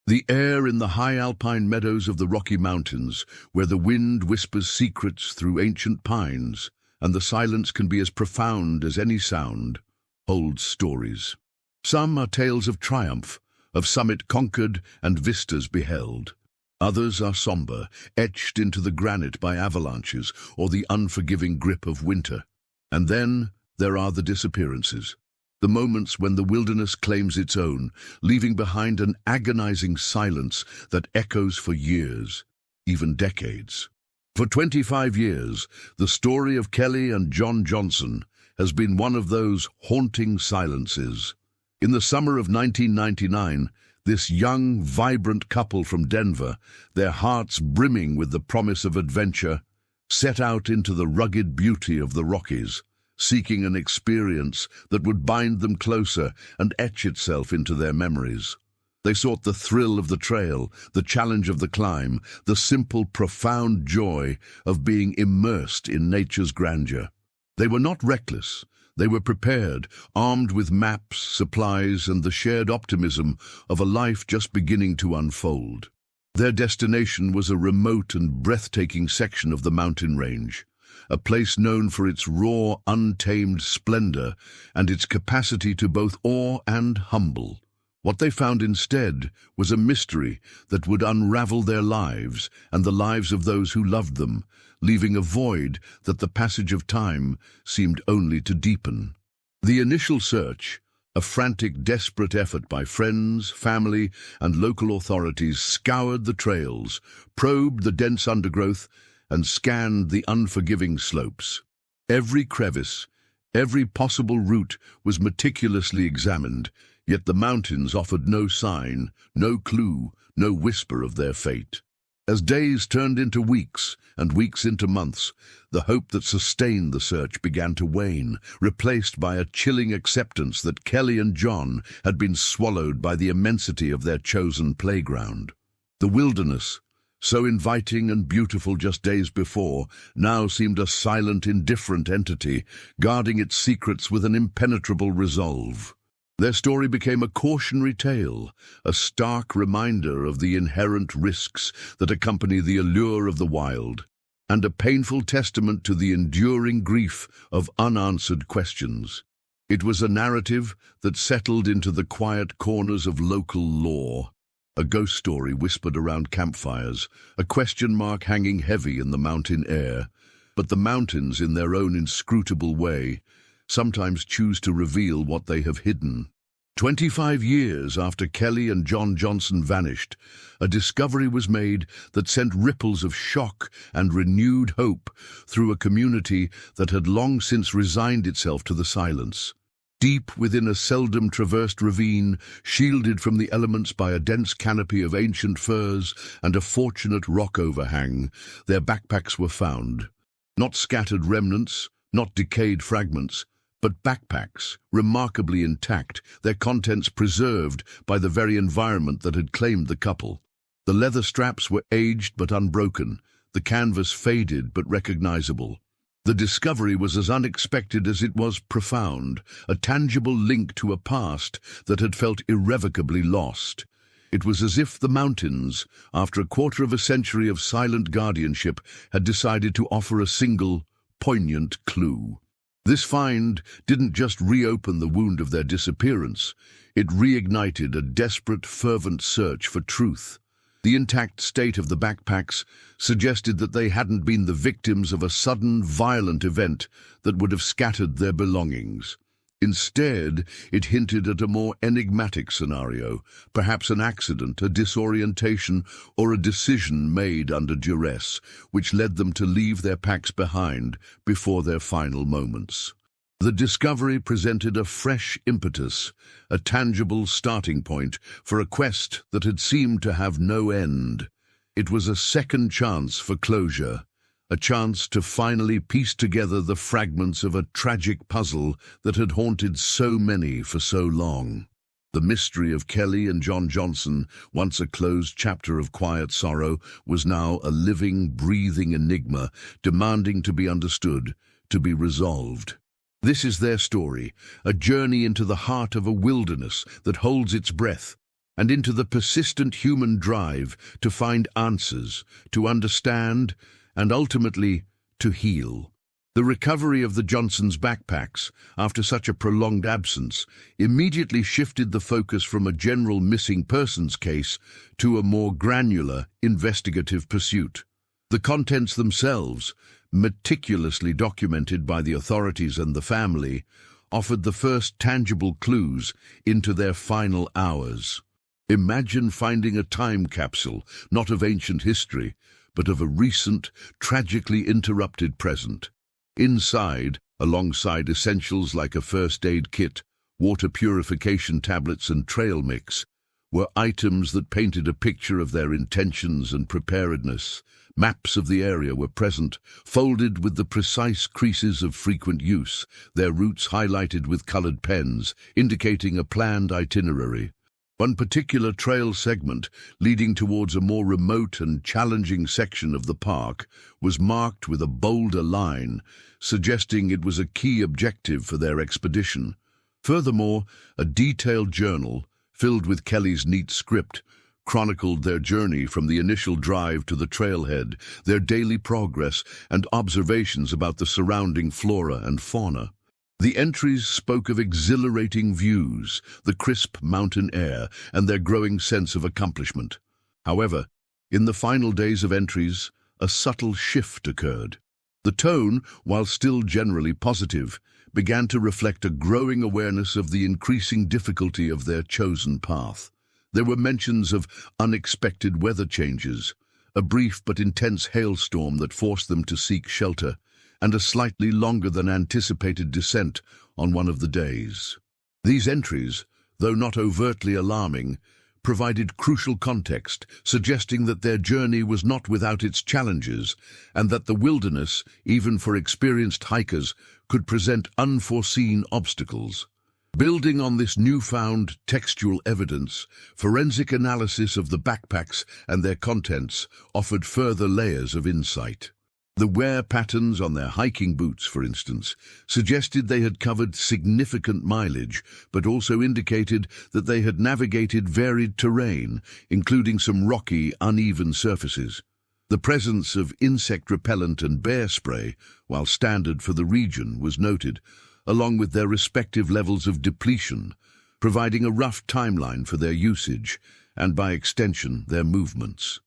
The air in the high alpine meadows of the Rocky Mountains, where the wind whispers secrets through ancient pines, and the silence can be as profound as any sound, holds stories. Some are tales of triumph, of summit conquered and vistas beheld. Others are somber, etched into the granite by avalanches or the unforgiving grip of winter. And then there are the disappearances, the moments when the wilderness claims its own, leaving behind an agonizing silence that echoes for years, even decades. For 25 years, the story of Kelly and John Johnson has been one of those haunting silences. In the summer of 1999, this young, vibrant couple from Denver, their hearts brimming with the promise of adventure, set out into the rugged beauty of the Rockies, seeking an experience that would bind them closer and etch itself into their memories. They sought the thrill of the trail, the challenge of the climb, the simple, profound joy of being immersed in nature's grandeur. They were not reckless. They were prepared, armed with maps, supplies, and the shared optimism of a life just beginning to unfold. Their destination was a remote and breathtaking section of the mountain range, a place known for its raw, untamed splendor and its capacity to both awe and humble. What they found instead was a mystery that would unravel their lives and the lives of those who loved them, leaving a void that the passage of time seemed only to deepen. The initial search, a frantic, desperate effort by friends, family, and local authorities, scoured the trails, probed the dense undergrowth, and scanned the unforgiving slopes. Every crevice, every possible route was meticulously examined, yet the mountains offered no sign, no clue, no whisper of their fate. As days turned into weeks and weeks into months, the hope that sustained the search began to wane, replaced by a chilling acceptance that Kelly and John had been swallowed by the immensity of their chosen playground. The wilderness, so inviting and beautiful just days before, now seemed a silent, indifferent entity, guarding its secrets with an impenetrable resolve. Their story became a cautionary tale, a stark reminder of the inherent risks that accompany the allure of the wild, and a painful testament to the enduring grief of unanswered questions. It was a narrative that settled into the quiet corners of local lore, a ghost story whispered around campfires, a question mark hanging heavy in the mountain air. But the mountains, in their own inscrutable way, sometimes choose to reveal what they have hidden. 25 years after Kelly and John Johnson vanished, a discovery was made that sent ripples of shock and renewed hope through a community that had long since resigned itself to the silence. Deep within a seldom traversed ravine, shielded from the elements by a dense canopy of ancient firs and a fortunate rock overhang, their backpacks were found. Not scattered remnants, not decayed fragments, but backpacks, remarkably intact, their contents preserved by the very environment that had claimed the couple. The leather straps were aged but unbroken, the canvas faded but recognizable. The discovery was as unexpected as it was profound, a tangible link to a past that had felt irrevocably lost. It was as if the mountains, after a quarter of a century of silent guardianship, had decided to offer a single, poignant clue. This find didn't just reopen the wound of their disappearance, it reignited a desperate, fervent search for truth. The intact state of the backpacks suggested that they hadn't been the victims of a sudden, violent event that would have scattered their belongings. Instead, it hinted at a more enigmatic scenario, perhaps an accident, a disorientation, or a decision made under duress, which led them to leave their packs behind before their final moments. The discovery presented a fresh impetus, a tangible starting point for a quest that had seemed to have no end. It was a second chance for closure, a chance to finally piece together the fragments of a tragic puzzle that had haunted so many for so long. The mystery of Kelly and John Johnson, once a closed chapter of quiet sorrow, was now a living, breathing enigma, demanding to be understood, to be resolved. This is their story, a journey into the heart of a wilderness that holds its breath, and into the persistent human drive to find answers, to understand, and ultimately to heal. The recovery of the Johnsons' backpacks, after such a prolonged absence, immediately shifted the focus from a general missing persons case to a more granular, investigative pursuit. The contents themselves, meticulously documented by the authorities and the family, offered the first tangible clues into their final hours. Imagine finding a time capsule, not of ancient history, but of a recent, tragically interrupted present. Inside, alongside essentials like a first aid kit, water purification tablets and trail mix, were items that painted a picture of their intentions and preparedness. Maps of the area were present, folded with the precise creases of frequent use, their routes highlighted with colored pens, indicating a planned itinerary. One particular trail segment, leading towards a more remote and challenging section of the park, was marked with a bolder line, suggesting it was a key objective for their expedition. Furthermore, a detailed journal, filled with Kelly's neat script, chronicled their journey from the initial drive to the trailhead, their daily progress, and observations about the surrounding flora and fauna. The entries spoke of exhilarating views, the crisp mountain air, and their growing sense of accomplishment. However, in the final days of entries, a subtle shift occurred. The tone, while still generally positive, began to reflect a growing awareness of the increasing difficulty of their chosen path. There were mentions of unexpected weather changes, a brief but intense hailstorm that forced them to seek shelter, and a slightly longer than anticipated descent on one of the days. These entries, though not overtly alarming, provided crucial context, suggesting that their journey was not without its challenges, and that the wilderness, even for experienced hikers, could present unforeseen obstacles. Building on this newfound textual evidence, forensic analysis of the backpacks and their contents offered further layers of insight. The wear patterns on their hiking boots, for instance, suggested they had covered significant mileage, but also indicated that they had navigated varied terrain, including some rocky, uneven surfaces. The presence of insect repellent and bear spray, while standard for the region, was noted, along with their respective levels of depletion, providing a rough timeline for their usage and, by extension, their movements.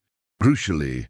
Crucially,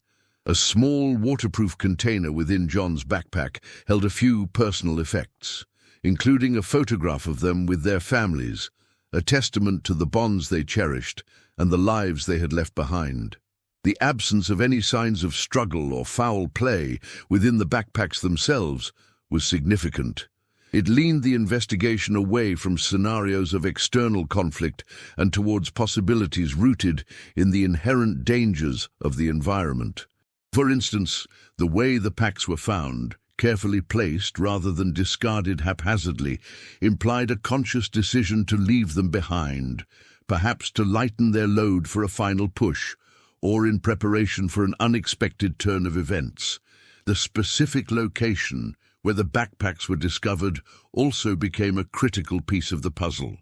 a small waterproof container within John's backpack held a few personal effects, including a photograph of them with their families, a testament to the bonds they cherished and the lives they had left behind. The absence of any signs of struggle or foul play within the backpacks themselves was significant. It leaned the investigation away from scenarios of external conflict and towards possibilities rooted in the inherent dangers of the environment. For instance, the way the packs were found, carefully placed rather than discarded haphazardly, implied a conscious decision to leave them behind, perhaps to lighten their load for a final push, or in preparation for an unexpected turn of events. The specific location where the backpacks were discovered also became a critical piece of the puzzle.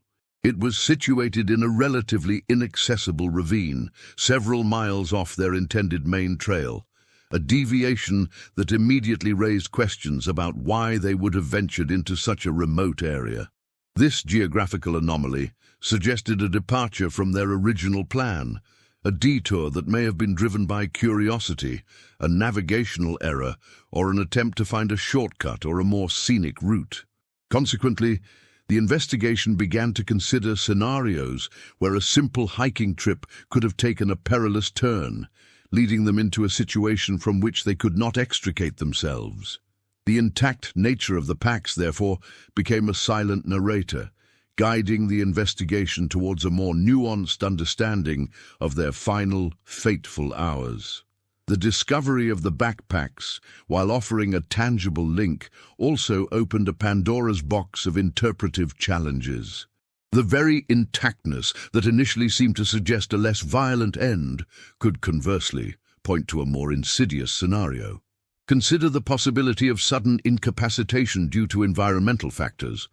It was situated in a relatively inaccessible ravine, several miles off their intended main trail, a deviation that immediately raised questions about why they would have ventured into such a remote area. This geographical anomaly suggested a departure from their original plan, a detour that may have been driven by curiosity, a navigational error, or an attempt to find a shortcut or a more scenic route. Consequently, the investigation began to consider scenarios where a simple hiking trip could have taken a perilous turn, leading them into a situation from which they could not extricate themselves. The intact nature of the packs, therefore, became a silent narrator, guiding the investigation towards a more nuanced understanding of their final, fateful hours. The discovery of the backpacks, while offering a tangible link, also opened a Pandora's box of interpretive challenges. The very intactness that initially seemed to suggest a less violent end could conversely point to a more insidious scenario. Consider the possibility of sudden incapacitation due to environmental factors.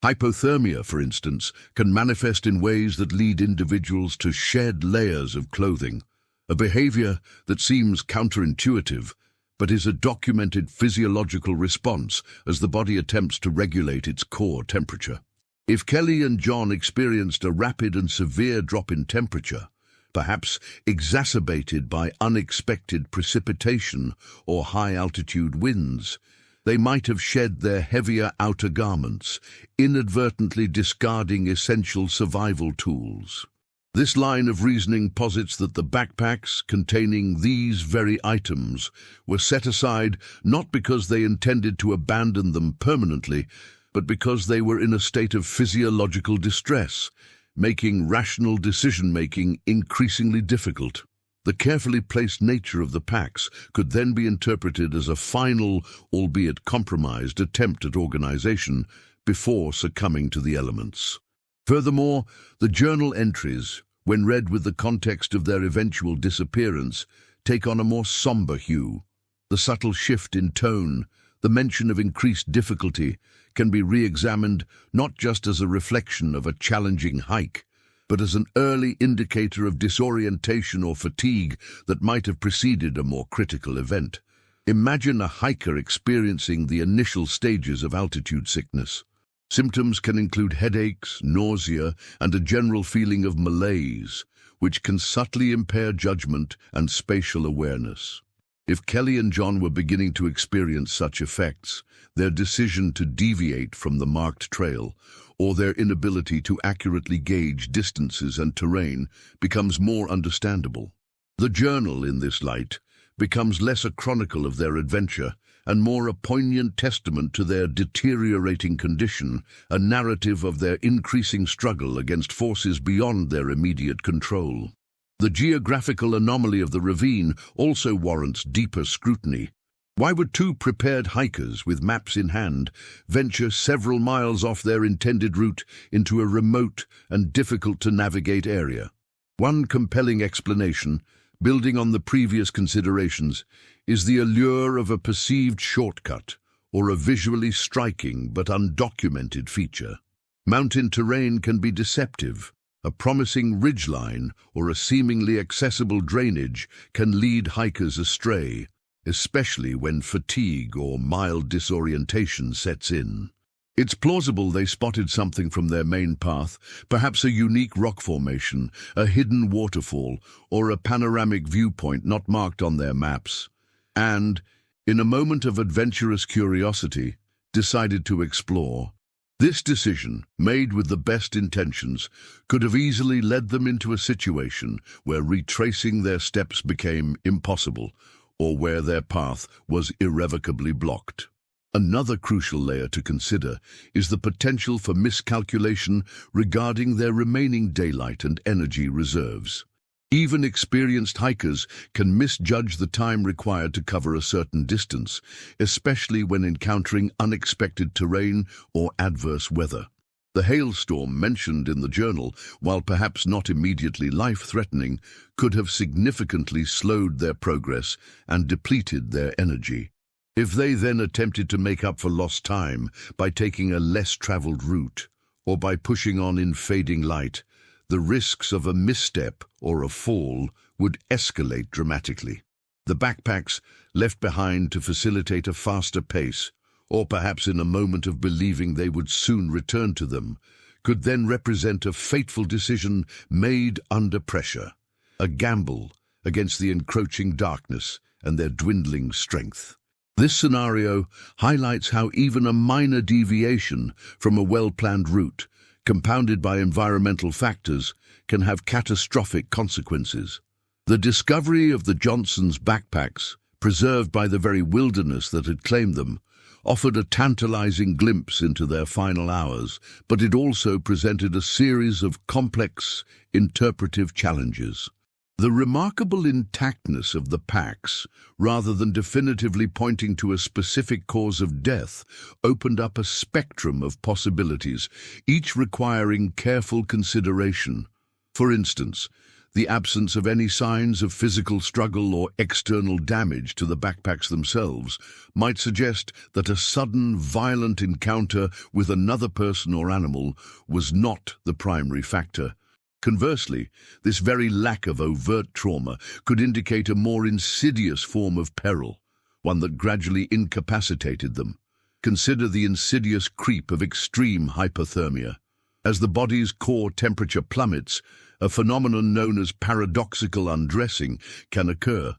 Hypothermia, for instance, can manifest in ways that lead individuals to shed layers of clothing, a behavior that seems counterintuitive, but is a documented physiological response as the body attempts to regulate its core temperature. If Kelly and John experienced a rapid and severe drop in temperature, perhaps exacerbated by unexpected precipitation or high-altitude winds, they might have shed their heavier outer garments, inadvertently discarding essential survival tools. This line of reasoning posits that the backpacks containing these very items were set aside not because they intended to abandon them permanently, but because they were in a state of physiological distress, making rational decision-making increasingly difficult. The carefully placed nature of the packs could then be interpreted as a final, albeit compromised, attempt at organization before succumbing to the elements. Furthermore, the journal entries, when read with the context of their eventual disappearance, take on a more somber hue. The subtle shift in tone, the mention of increased difficulty, can be re-examined not just as a reflection of a challenging hike, but as an early indicator of disorientation or fatigue that might have preceded a more critical event. Imagine a hiker experiencing the initial stages of altitude sickness. Symptoms can include headaches, nausea, and a general feeling of malaise, which can subtly impair judgment and spatial awareness. If Kelly and John were beginning to experience such effects, their decision to deviate from the marked trail, or their inability to accurately gauge distances and terrain, becomes more understandable. The journal, in this light, becomes less a chronicle of their adventure and more a poignant testament to their deteriorating condition, a narrative of their increasing struggle against forces beyond their immediate control. The geographical anomaly of the ravine also warrants deeper scrutiny. Why would two prepared hikers with maps in hand venture several miles off their intended route into a remote and difficult-to-navigate area? One compelling explanation, building on the previous considerations, is the allure of a perceived shortcut or a visually striking but undocumented feature. Mountain terrain can be deceptive. A promising ridgeline or a seemingly accessible drainage can lead hikers astray, especially when fatigue or mild disorientation sets in. It's plausible they spotted something from their main path, perhaps a unique rock formation, a hidden waterfall, or a panoramic viewpoint not marked on their maps, and, in a moment of adventurous curiosity, decided to explore. This decision, made with the best intentions, could have easily led them into a situation where retracing their steps became impossible, or where their path was irrevocably blocked. Another crucial layer to consider is the potential for miscalculation regarding their remaining daylight and energy reserves. Even experienced hikers can misjudge the time required to cover a certain distance, especially when encountering unexpected terrain or adverse weather. The hailstorm mentioned in the journal, while perhaps not immediately life-threatening, could have significantly slowed their progress and depleted their energy. If they then attempted to make up for lost time by taking a less traveled route, or by pushing on in fading light, the risks of a misstep or a fall would escalate dramatically. The backpacks, left behind to facilitate a faster pace, or perhaps in a moment of believing they would soon return to them, could then represent a fateful decision made under pressure, a gamble against the encroaching darkness and their dwindling strength. This scenario highlights how even a minor deviation from a well-planned route, compounded by environmental factors, can have catastrophic consequences. The discovery of the Johnsons' backpacks, preserved by the very wilderness that had claimed them, offered a tantalizing glimpse into their final hours, but it also presented a series of complex, interpretive challenges. The remarkable intactness of the packs, rather than definitively pointing to a specific cause of death, opened up a spectrum of possibilities, each requiring careful consideration. For instance, The absence of any signs of physical struggle or external damage to the backpacks themselves might suggest that a sudden, violent encounter with another person or animal was not the primary factor. Conversely, this very lack of overt trauma could indicate a more insidious form of peril, one that gradually incapacitated them. Consider the insidious creep of extreme hypothermia. As the body's core temperature plummets, a phenomenon known as paradoxical undressing can occur.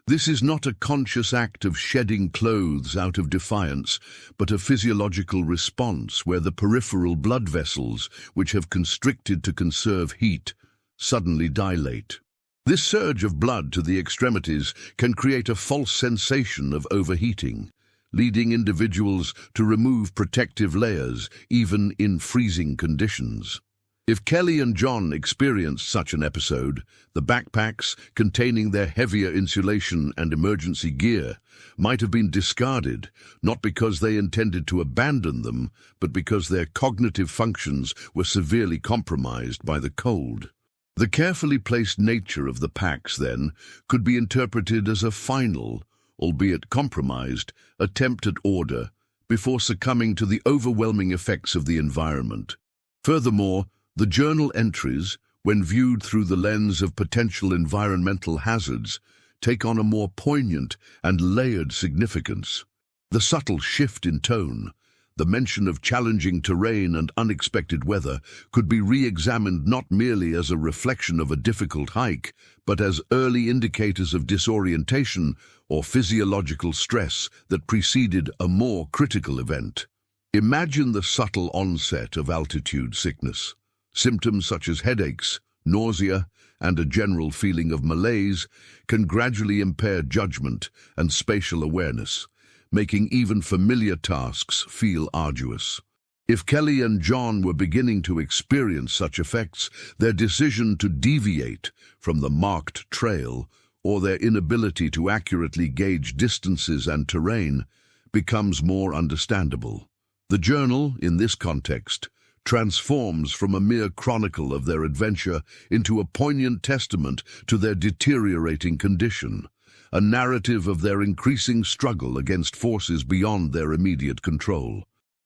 This is not a conscious act of shedding clothes out of defiance, but a physiological response where the peripheral blood vessels, which have constricted to conserve heat, suddenly dilate. This surge of blood to the extremities can create a false sensation of overheating, leading individuals to remove protective layers even in freezing conditions. If Kelly and John experienced such an episode, the backpacks containing their heavier insulation and emergency gear might have been discarded, not because they intended to abandon them, but because their cognitive functions were severely compromised by the cold. The carefully placed nature of the packs, then, could be interpreted as a final, albeit compromised, attempt at order before succumbing to the overwhelming effects of the environment. Furthermore, the journal entries, when viewed through the lens of potential environmental hazards, take on a more poignant and layered significance. The subtle shift in tone, the mention of challenging terrain and unexpected weather, could be re-examined not merely as a reflection of a difficult hike, but as early indicators of disorientation or physiological stress that preceded a more critical event. Imagine the subtle onset of altitude sickness. Symptoms such as headaches, nausea, and a general feeling of malaise can gradually impair judgment and spatial awareness, making even familiar tasks feel arduous. If Kelly and John were beginning to experience such effects, their decision to deviate from the marked trail or their inability to accurately gauge distances and terrain becomes more understandable. The journal, in this context, transforms from a mere chronicle of their adventure into a poignant testament to their deteriorating condition, a narrative of their increasing struggle against forces beyond their immediate control.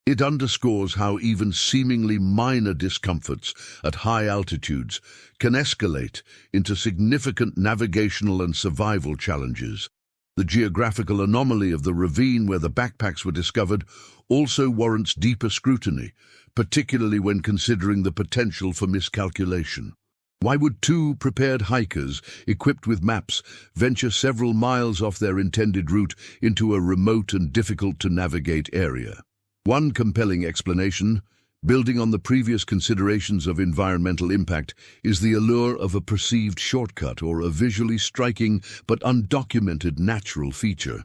It underscores how even seemingly minor discomforts at high altitudes can escalate into significant navigational and survival challenges. The geographical anomaly of the ravine where the backpacks were discovered also warrants deeper scrutiny, particularly when considering the potential for miscalculation. Why would two prepared hikers, equipped with maps, venture several miles off their intended route into a remote and difficult-to-navigate area? One compelling explanation, building on the previous considerations of environmental impact, is the allure of a perceived shortcut or a visually striking but undocumented natural feature.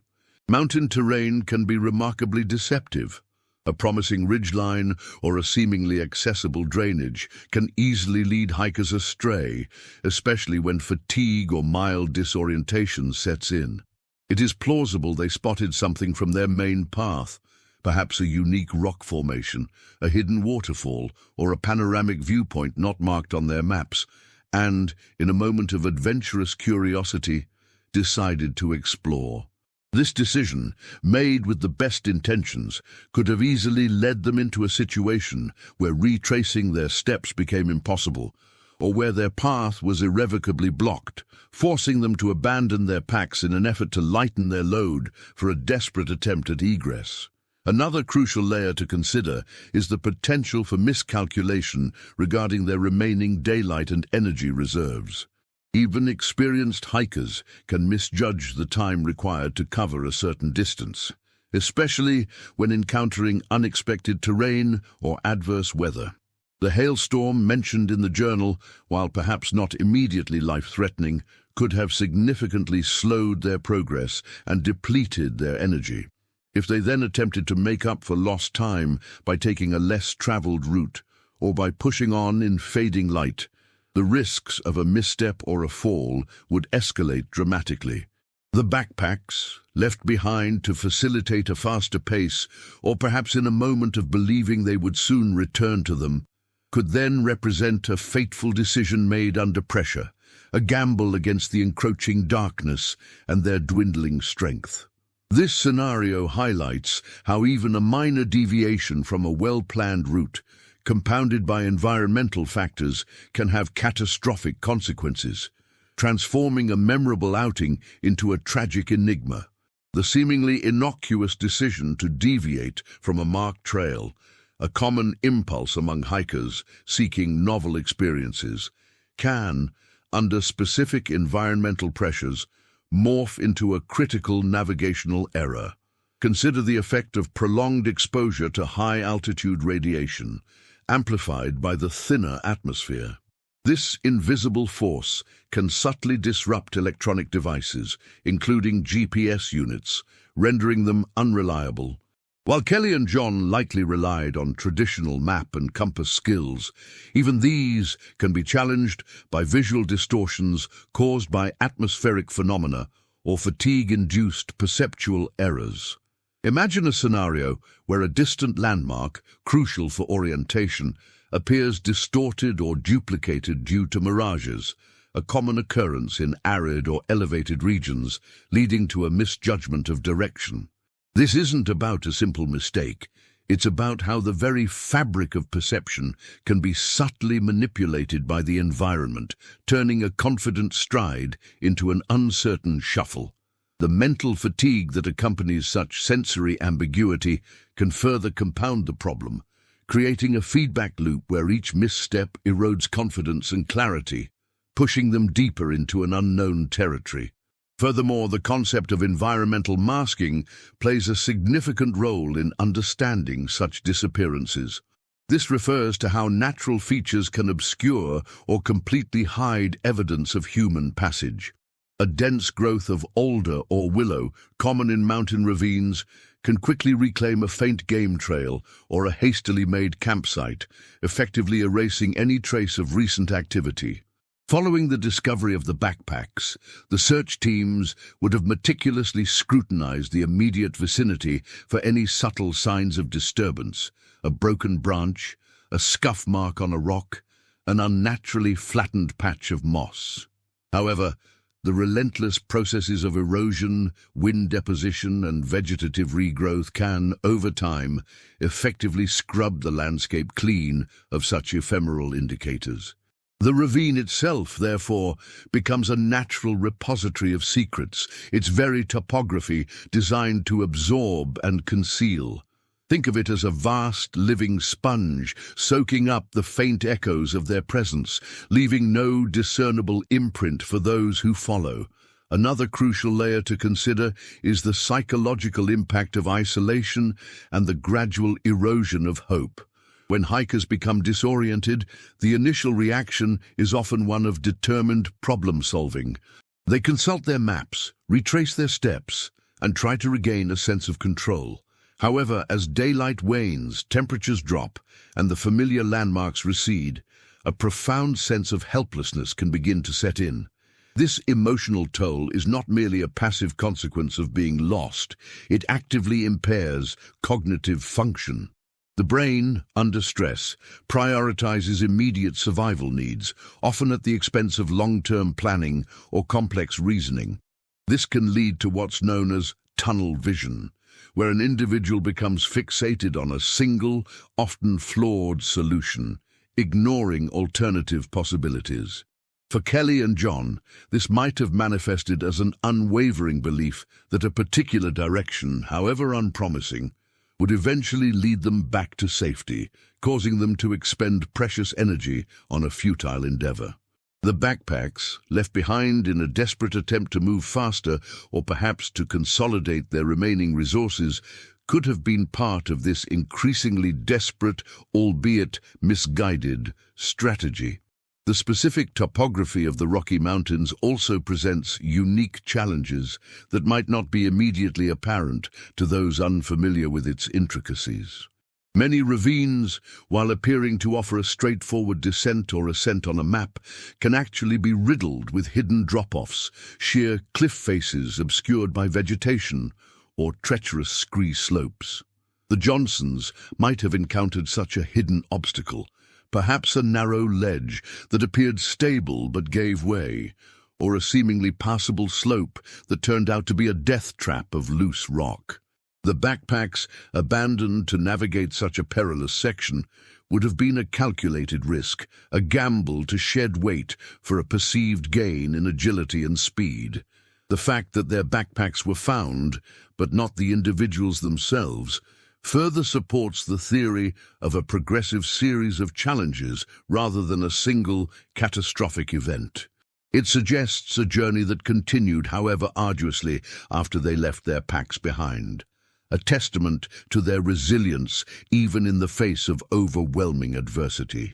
Mountain terrain can be remarkably deceptive. A promising ridgeline or a seemingly accessible drainage can easily lead hikers astray, especially when fatigue or mild disorientation sets in. It is plausible they spotted something from their main path, perhaps a unique rock formation, a hidden waterfall, or a panoramic viewpoint not marked on their maps, and, in a moment of adventurous curiosity, decided to explore. This decision, made with the best intentions, could have easily led them into a situation where retracing their steps became impossible, or where their path was irrevocably blocked, forcing them to abandon their packs in an effort to lighten their load for a desperate attempt at egress. Another crucial layer to consider is the potential for miscalculation regarding their remaining daylight and energy reserves. Even experienced hikers can misjudge the time required to cover a certain distance, especially when encountering unexpected terrain or adverse weather. The hailstorm mentioned in the journal, while perhaps not immediately life-threatening, could have significantly slowed their progress and depleted their energy. If they then attempted to make up for lost time by taking a less traveled route or by pushing on in fading light, the risks of a misstep or a fall would escalate dramatically. The backpacks, left behind to facilitate a faster pace, or perhaps in a moment of believing they would soon return to them, could then represent a fateful decision made under pressure, a gamble against the encroaching darkness and their dwindling strength. This scenario highlights how even a minor deviation from a well-planned route, compounded by environmental factors, can have catastrophic consequences, transforming a memorable outing into a tragic enigma. The seemingly innocuous decision to deviate from a marked trail, a common impulse among hikers seeking novel experiences, can, under specific environmental pressures, morph into a critical navigational error. Consider the effect of prolonged exposure to high-altitude radiation, amplified by the thinner atmosphere. This invisible force can subtly disrupt electronic devices, including GPS units, rendering them unreliable. While Kelly and John likely relied on traditional map and compass skills, even these can be challenged by visual distortions caused by atmospheric phenomena or fatigue-induced perceptual errors. Imagine a scenario where a distant landmark, crucial for orientation, appears distorted or duplicated due to mirages, a common occurrence in arid or elevated regions, leading to a misjudgment of direction. This isn't about a simple mistake. It's about how the very fabric of perception can be subtly manipulated by the environment, turning a confident stride into an uncertain shuffle. The mental fatigue that accompanies such sensory ambiguity can further compound the problem, creating a feedback loop where each misstep erodes confidence and clarity, pushing them deeper into an unknown territory. Furthermore, the concept of environmental masking plays a significant role in understanding such disappearances. This refers to how natural features can obscure or completely hide evidence of human passage. A dense growth of alder or willow, common in mountain ravines, can quickly reclaim a faint game trail or a hastily made campsite, effectively erasing any trace of recent activity. Following the discovery of the backpacks, the search teams would have meticulously scrutinized the immediate vicinity for any subtle signs of disturbance: a broken branch, a scuff mark on a rock, an unnaturally flattened patch of moss. However, the relentless processes of erosion, wind deposition, and vegetative regrowth can, over time, effectively scrub the landscape clean of such ephemeral indicators. The ravine itself, therefore, becomes a natural repository of secrets, its very topography designed to absorb and conceal. Think of it as a vast living sponge, soaking up the faint echoes of their presence, leaving no discernible imprint for those who follow. Another crucial layer to consider is the psychological impact of isolation and the gradual erosion of hope. When hikers become disoriented, the initial reaction is often one of determined problem-solving. They consult their maps, retrace their steps, and try to regain a sense of control. However, as daylight wanes, temperatures drop, and the familiar landmarks recede, a profound sense of helplessness can begin to set in. This emotional toll is not merely a passive consequence of being lost, it actively impairs cognitive function. The brain, under stress, prioritizes immediate survival needs, often at the expense of long-term planning or complex reasoning. This can lead to what's known as tunnel vision, where an individual becomes fixated on a single, often flawed solution, ignoring alternative possibilities. For Kelly and John, this might have manifested as an unwavering belief that a particular direction, however unpromising, would eventually lead them back to safety, causing them to expend precious energy on a futile endeavor. The backpacks, left behind in a desperate attempt to move faster or perhaps to consolidate their remaining resources, could have been part of this increasingly desperate, albeit misguided, strategy. The specific topography of the Rocky Mountains also presents unique challenges that might not be immediately apparent to those unfamiliar with its intricacies. Many ravines, while appearing to offer a straightforward descent or ascent on a map, can actually be riddled with hidden drop-offs, sheer cliff faces obscured by vegetation, or treacherous scree slopes. The Johnsons might have encountered such a hidden obstacle, Perhaps a narrow ledge that appeared stable but gave way, or a seemingly passable slope that turned out to be a death trap of loose rock. The backpacks, abandoned to navigate such a perilous section, would have been a calculated risk, a gamble to shed weight for a perceived gain in agility and speed. The fact that their backpacks were found, but not the individuals themselves, further supports the theory of a progressive series of challenges rather than a single catastrophic event. It suggests a journey that continued, however arduously, after they left their packs behind, a testament to their resilience even in the face of overwhelming adversity.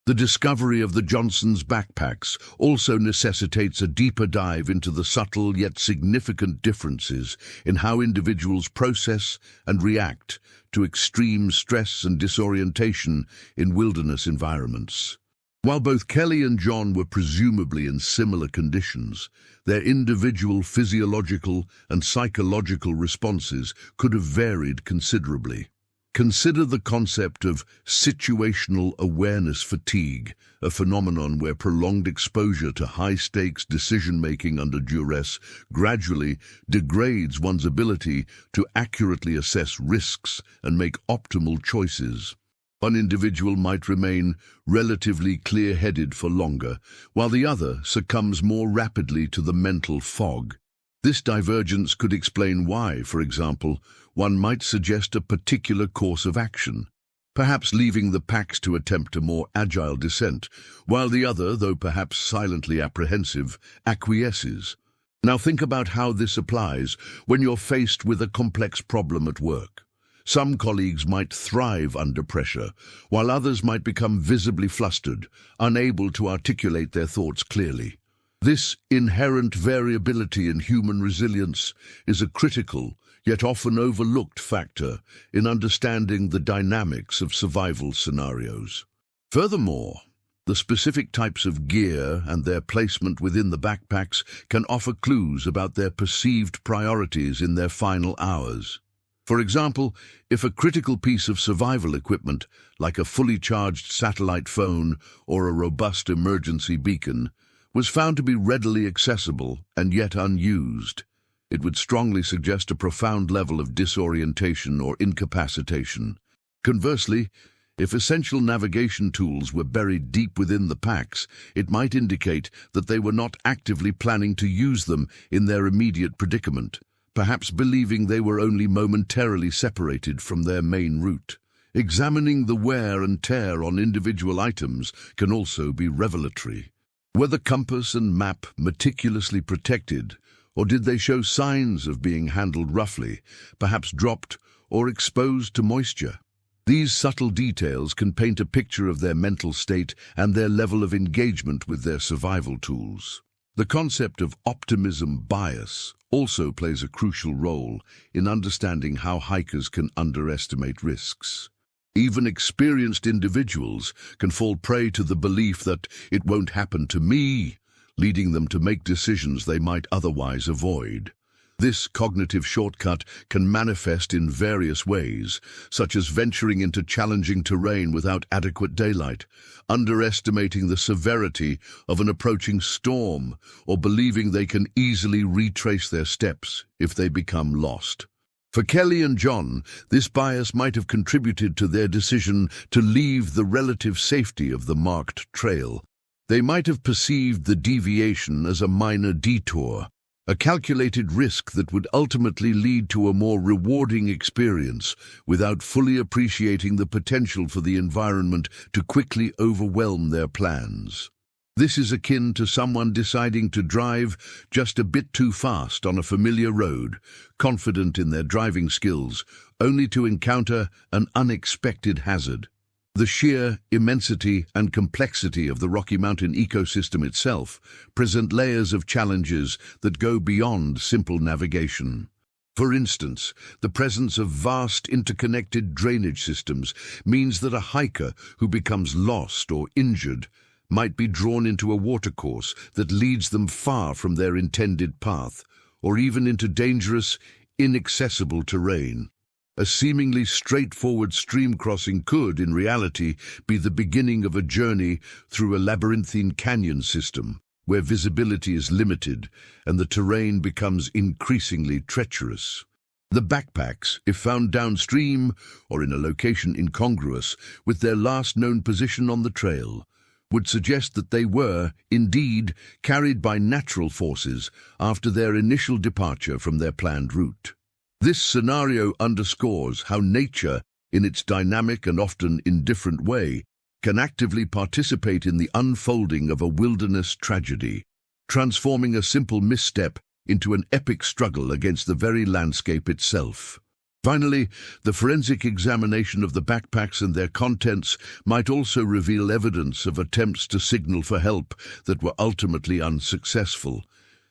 The discovery of the Johnsons' backpacks also necessitates a deeper dive into the subtle yet significant differences in how individuals process and react to extreme stress and disorientation in wilderness environments. While both Kelly and John were presumably in similar conditions, their individual physiological and psychological responses could have varied considerably. Consider the concept of situational awareness fatigue, a phenomenon where prolonged exposure to high-stakes decision-making under duress gradually degrades one's ability to accurately assess risks and make optimal choices. One individual might remain relatively clear-headed for longer, while the other succumbs more rapidly to the mental fog. This divergence could explain why, for example, one might suggest a particular course of action, perhaps leaving the packs to attempt a more agile descent, while the other, though perhaps silently apprehensive, acquiesces. Now think about how this applies when you're faced with a complex problem at work. Some colleagues might thrive under pressure, while others might become visibly flustered, unable to articulate their thoughts clearly. This inherent variability in human resilience is a critical, yet often overlooked factor in understanding the dynamics of survival scenarios. Furthermore, the specific types of gear and their placement within the backpacks can offer clues about their perceived priorities in their final hours. For example, if a critical piece of survival equipment, like a fully charged satellite phone or a robust emergency beacon, was found to be readily accessible and yet unused, it would strongly suggest a profound level of disorientation or incapacitation. Conversely, if essential navigation tools were buried deep within the packs, it might indicate that they were not actively planning to use them in their immediate predicament, perhaps believing they were only momentarily separated from their main route. Examining the wear and tear on individual items can also be revelatory. Were the compass and map meticulously protected, or did they show signs of being handled roughly, perhaps dropped or exposed to moisture? These subtle details can paint a picture of their mental state and their level of engagement with their survival tools. The concept of optimism bias also plays a crucial role in understanding how hikers can underestimate risks. Even experienced individuals can fall prey to the belief that it won't happen to me, leading them to make decisions they might otherwise avoid. This cognitive shortcut can manifest in various ways, such as venturing into challenging terrain without adequate daylight, underestimating the severity of an approaching storm, or believing they can easily retrace their steps if they become lost. For Kelly and John, this bias might have contributed to their decision to leave the relative safety of the marked trail. They might have perceived the deviation as a minor detour, a calculated risk that would ultimately lead to a more rewarding experience, without fully appreciating the potential for the environment to quickly overwhelm their plans. This is akin to someone deciding to drive just a bit too fast on a familiar road, confident in their driving skills, only to encounter an unexpected hazard. The sheer immensity and complexity of the Rocky Mountain ecosystem itself present layers of challenges that go beyond simple navigation. For instance, the presence of vast interconnected drainage systems means that a hiker who becomes lost or injured might be drawn into a watercourse that leads them far from their intended path, or even into dangerous, inaccessible terrain. A seemingly straightforward stream crossing could, in reality, be the beginning of a journey through a labyrinthine canyon system, where visibility is limited and the terrain becomes increasingly treacherous. The backpacks, if found downstream or in a location incongruous with their last known position on the trail, would suggest that they were, indeed, carried by natural forces after their initial departure from their planned route. This scenario underscores how nature, in its dynamic and often indifferent way, can actively participate in the unfolding of a wilderness tragedy, transforming a simple misstep into an epic struggle against the very landscape itself. Finally, the forensic examination of the backpacks and their contents might also reveal evidence of attempts to signal for help that were ultimately unsuccessful.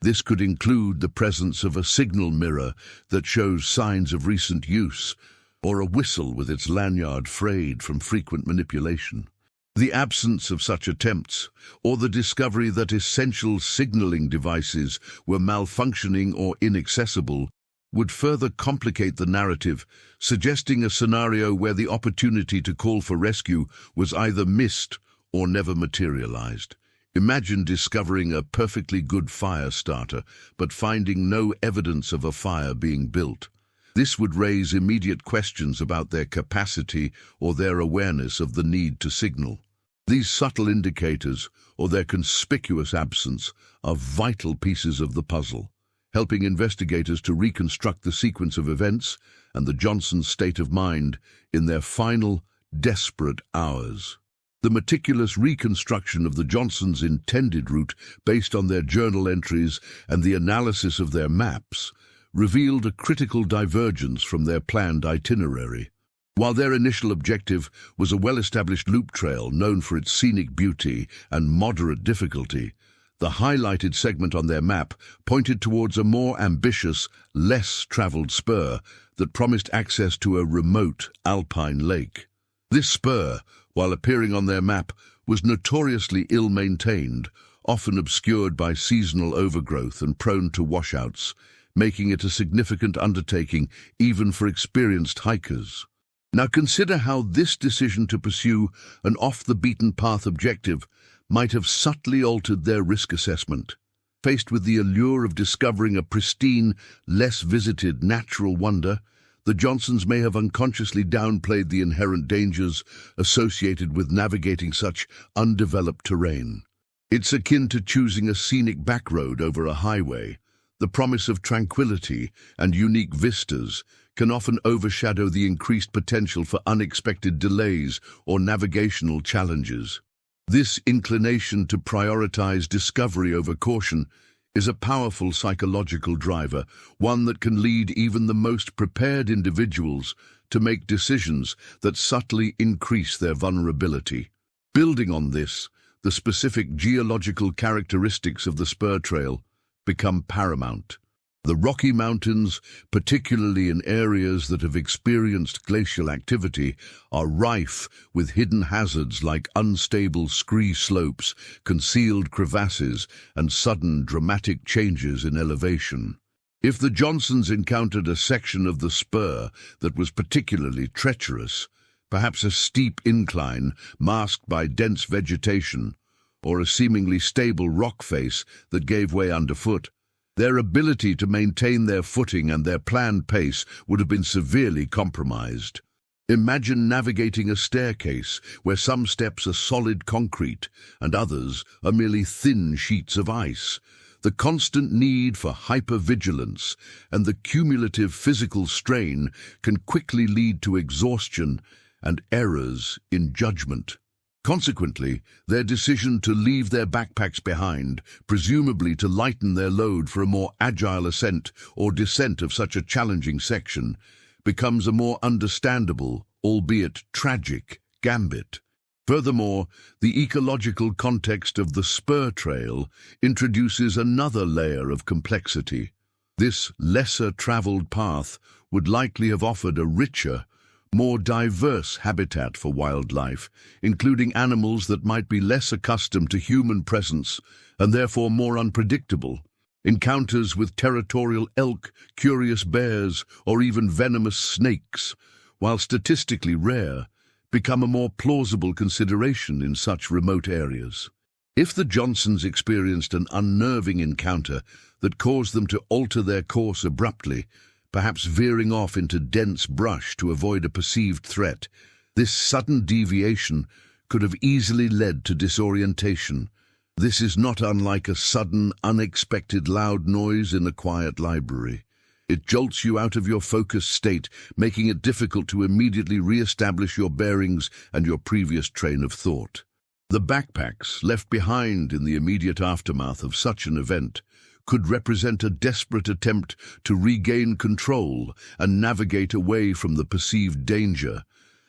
This could include the presence of a signal mirror that shows signs of recent use, or a whistle with its lanyard frayed from frequent manipulation. The absence of such attempts, or the discovery that essential signaling devices were malfunctioning or inaccessible, would further complicate the narrative, suggesting a scenario where the opportunity to call for rescue was either missed or never materialized. Imagine discovering a perfectly good fire starter, but finding no evidence of a fire being built. This would raise immediate questions about their capacity or their awareness of the need to signal. These subtle indicators, or their conspicuous absence, are vital pieces of the puzzle, helping investigators to reconstruct the sequence of events and the Johnsons' state of mind in their final, desperate hours. The meticulous reconstruction of the Johnsons' intended route based on their journal entries and the analysis of their maps revealed a critical divergence from their planned itinerary. While their initial objective was a well-established loop trail known for its scenic beauty and moderate difficulty, the highlighted segment on their map pointed towards a more ambitious, less traveled spur that promised access to a remote alpine lake. This spur, while appearing on their map, was notoriously ill-maintained, often obscured by seasonal overgrowth and prone to washouts, making it a significant undertaking even for experienced hikers. Now consider how this decision to pursue an off-the-beaten-path objective might have subtly altered their risk assessment. Faced with the allure of discovering a pristine, less visited natural wonder, the Johnsons may have unconsciously downplayed the inherent dangers associated with navigating such undeveloped terrain. It's akin to choosing a scenic backroad over a highway. The promise of tranquility and unique vistas can often overshadow the increased potential for unexpected delays or navigational challenges. This inclination to prioritize discovery over caution is a powerful psychological driver, one that can lead even the most prepared individuals to make decisions that subtly increase their vulnerability. Building on this, the specific geological characteristics of the spur trail become paramount. The Rocky Mountains, particularly in areas that have experienced glacial activity, are rife with hidden hazards like unstable scree slopes, concealed crevasses, and sudden dramatic changes in elevation. If the Johnsons encountered a section of the spur that was particularly treacherous, perhaps a steep incline masked by dense vegetation, or a seemingly stable rock face that gave way underfoot, their ability to maintain their footing and their planned pace would have been severely compromised. Imagine navigating a staircase where some steps are solid concrete and others are merely thin sheets of ice. The constant need for hypervigilance and the cumulative physical strain can quickly lead to exhaustion and errors in judgment. Consequently, their decision to leave their backpacks behind, presumably to lighten their load for a more agile ascent or descent of such a challenging section, becomes a more understandable, albeit tragic, gambit. Furthermore, the ecological context of the spur trail introduces another layer of complexity. This lesser-traveled path would likely have offered a richer, more diverse habitat for wildlife, including animals that might be less accustomed to human presence and therefore more unpredictable. Encounters with territorial elk, curious bears, or even venomous snakes, while statistically rare, become a more plausible consideration in such remote areas. If the Johnsons experienced an unnerving encounter that caused them to alter their course abruptly, perhaps veering off into dense brush to avoid a perceived threat, this sudden deviation could have easily led to disorientation. This is not unlike a sudden, unexpected loud noise in a quiet library. It jolts you out of your focused state, making it difficult to immediately re-establish your bearings and your previous train of thought. The backpacks left behind in the immediate aftermath of such an event could represent a desperate attempt to regain control and navigate away from the perceived danger,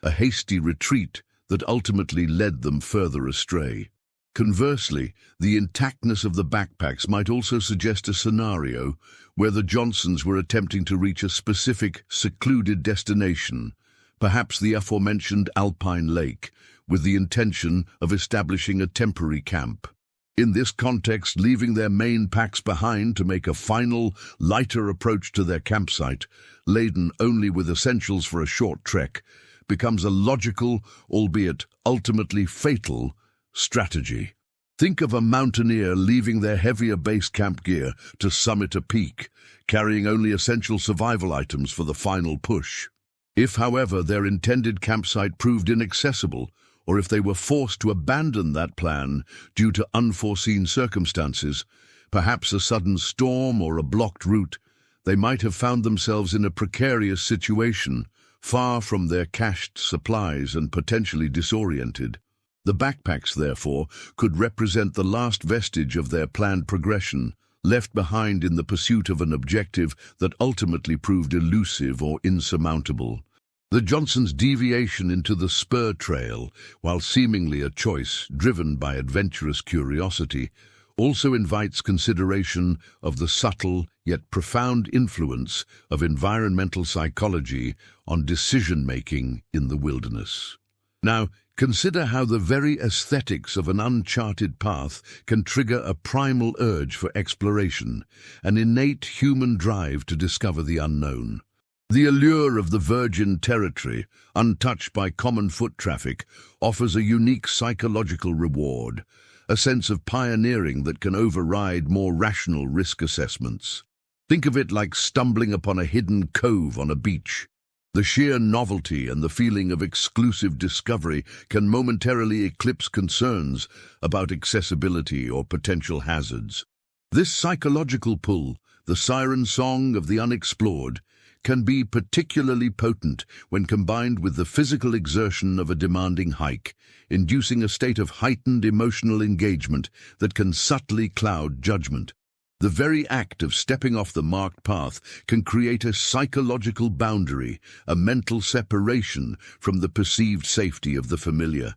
a hasty retreat that ultimately led them further astray. Conversely, the intactness of the backpacks might also suggest a scenario where the Johnsons were attempting to reach a specific, secluded destination, perhaps the aforementioned Alpine Lake, with the intention of establishing a temporary camp. In this context, leaving their main packs behind to make a final, lighter approach to their campsite, laden only with essentials for a short trek, becomes a logical, albeit ultimately fatal, strategy. Think of a mountaineer leaving their heavier base camp gear to summit a peak, carrying only essential survival items for the final push. If, however, their intended campsite proved inaccessible, or if they were forced to abandon that plan due to unforeseen circumstances, perhaps a sudden storm or a blocked route, they might have found themselves in a precarious situation, far from their cached supplies and potentially disoriented. The backpacks, therefore, could represent the last vestige of their planned progression, left behind in the pursuit of an objective that ultimately proved elusive or insurmountable. The Johnsons' deviation into the spur trail, while seemingly a choice driven by adventurous curiosity, also invites consideration of the subtle yet profound influence of environmental psychology on decision-making in the wilderness. Now, consider how the very aesthetics of an uncharted path can trigger a primal urge for exploration, an innate human drive to discover the unknown. The allure of the virgin territory, untouched by common foot traffic, offers a unique psychological reward, a sense of pioneering that can override more rational risk assessments. Think of it like stumbling upon a hidden cove on a beach. The sheer novelty and the feeling of exclusive discovery can momentarily eclipse concerns about accessibility or potential hazards. This psychological pull, the siren song of the unexplored, can be particularly potent when combined with the physical exertion of a demanding hike, inducing a state of heightened emotional engagement that can subtly cloud judgment. The very act of stepping off the marked path can create a psychological boundary, a mental separation from the perceived safety of the familiar,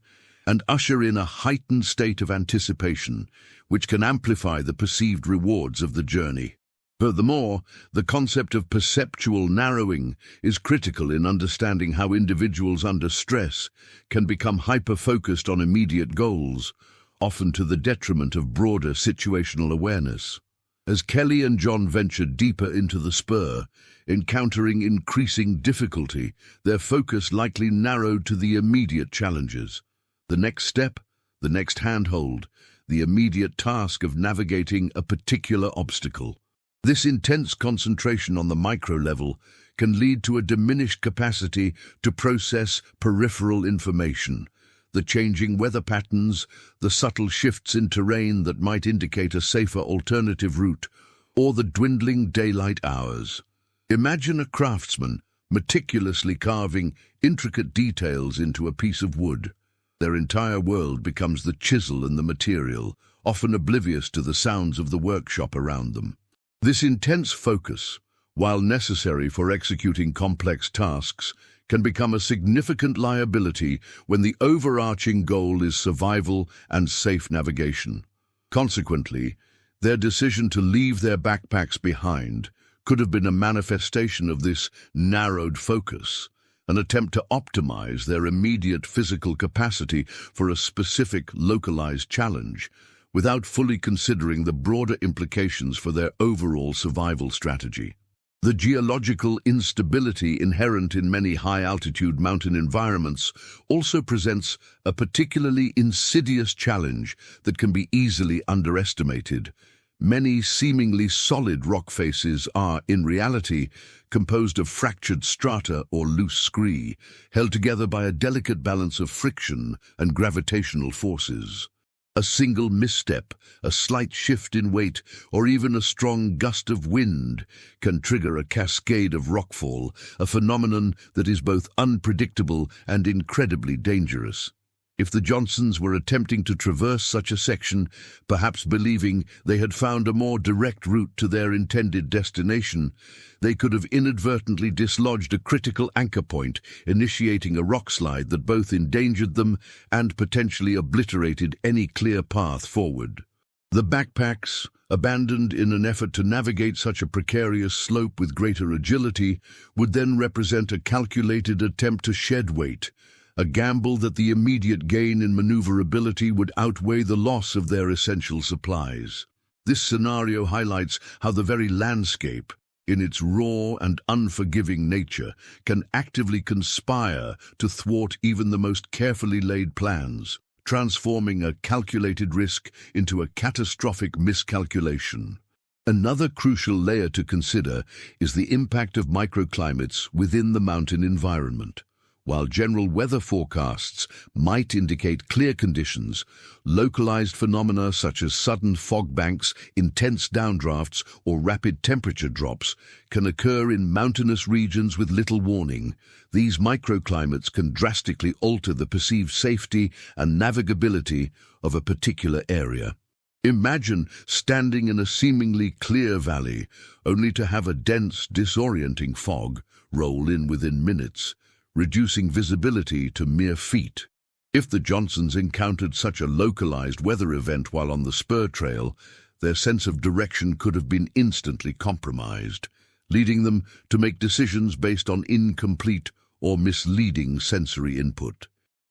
and usher in a heightened state of anticipation, which can amplify the perceived rewards of the journey. Furthermore, the concept of perceptual narrowing is critical in understanding how individuals under stress can become hyper-focused on immediate goals, often to the detriment of broader situational awareness. As Kelly and John ventured deeper into the spur, encountering increasing difficulty, their focus likely narrowed to the immediate challenges. The next step, the next handhold, the immediate task of navigating a particular obstacle. This intense concentration on the micro level can lead to a diminished capacity to process peripheral information, the changing weather patterns, the subtle shifts in terrain that might indicate a safer alternative route, or the dwindling daylight hours. Imagine a craftsman meticulously carving intricate details into a piece of wood. Their entire world becomes the chisel and the material, often oblivious to the sounds of the workshop around them. This intense focus, while necessary for executing complex tasks, can become a significant liability when the overarching goal is survival and safe navigation. Consequently, their decision to leave their backpacks behind could have been a manifestation of this narrowed focus, an attempt to optimize their immediate physical capacity for a specific localized challenge, without fully considering the broader implications for their overall survival strategy. The geological instability inherent in many high-altitude mountain environments also presents a particularly insidious challenge that can be easily underestimated. Many seemingly solid rock faces are, in reality, composed of fractured strata or loose scree, held together by a delicate balance of friction and gravitational forces. A single misstep, a slight shift in weight, or even a strong gust of wind can trigger a cascade of rockfall, a phenomenon that is both unpredictable and incredibly dangerous. If the Johnsons were attempting to traverse such a section, perhaps believing they had found a more direct route to their intended destination, they could have inadvertently dislodged a critical anchor point, initiating a rockslide that both endangered them and potentially obliterated any clear path forward. The backpacks, abandoned in an effort to navigate such a precarious slope with greater agility, would then represent a calculated attempt to shed weight, a gamble that the immediate gain in maneuverability would outweigh the loss of their essential supplies. This scenario highlights how the very landscape, in its raw and unforgiving nature, can actively conspire to thwart even the most carefully laid plans, transforming a calculated risk into a catastrophic miscalculation. Another crucial layer to consider is the impact of microclimates within the mountain environment. While general weather forecasts might indicate clear conditions, localized phenomena such as sudden fog banks, intense downdrafts, or rapid temperature drops can occur in mountainous regions with little warning. These microclimates can drastically alter the perceived safety and navigability of a particular area. Imagine standing in a seemingly clear valley, only to have a dense, disorienting fog roll in within minutes, reducing visibility to mere feet. If the Johnsons encountered such a localized weather event while on the spur trail, their sense of direction could have been instantly compromised, leading them to make decisions based on incomplete or misleading sensory input.